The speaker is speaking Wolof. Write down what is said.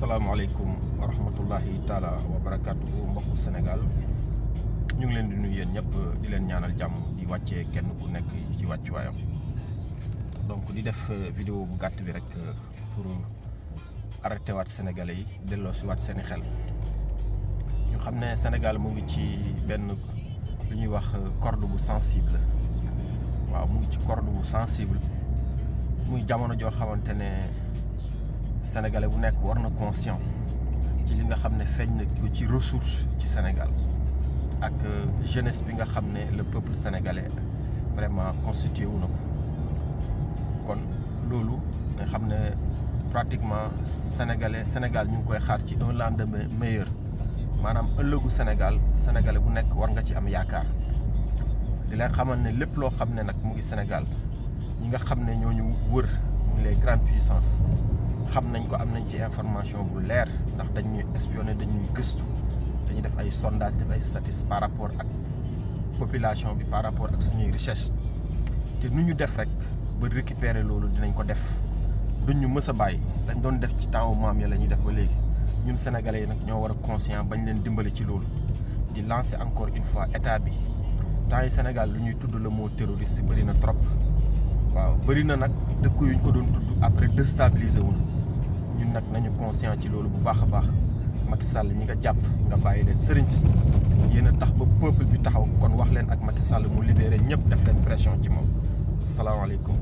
asalaamaaleykum wa rahmatullahi taala wa barakaatuhu mbokku Sénégal ñu ngi leen di nuyu yéen ñëpp di leen ñaanal jàmm di wàccee kenn ku nekk ci wàccuwaayam donc di def vidéo bu gàtt bi rek pour arrêté waat sénégalais yi delloo si waat seeni xel ñu xam ne Sénégal mu ngi ci benn lu ñuy wax corde bu sensible waaw mu ngi ci corde bu sensible muy jamono joo xamante ne sénégalais bu nekk war na conscient ci li nga xam ne feeñ na ko ci ressource ci Sénégal ak jeunesse bi nga xam ne le peuple sénégalais vraiment constitué wu na ko kon loolu nga xam ne pratiquement Sénégal ñu ngi koy xaar ci un lendemain meilleur maanaam ëllëgu sénégalais bu nekk war nga ci am yaakaar di leen xamal ne lépp loo xam ne nag mu ngi Sénégal ñi nga xam ne ñooñu wër les grandes puissances xam nañ ko am nañ ci information bu leer ndax dañuy espionné dañuy gëstu dañuy def ay sondage def ay statistiques par rapport ak population bi par rapport ak suñuy recherche te nu ñu def rek ba récupérer loolu dinañ ko def duñ ñu mës a bàyyi dañ doon def ci temps maam ya la ñuy def ba léegi ñun sénégalais yi nag ñoo war a conscient bañ leen dimbali ci loolu di lancer encore une fois état bi temps yi Sénégal lu ñuy tudd le mot terroriste bëri na trop waaw bëri na nag dëkk yuñ ko doon tudd après déstabiliser wul ñun nag nañu conscient ci loolu bu baax a baax Macky Sall ñi nga jàpp nga bàyyi leen sëriñ si yéen a tax ba peuple bi taxaw kon wax leen ak Macky Sall mu libéré ñëpp def leen pression ci moom asalaamaaleykum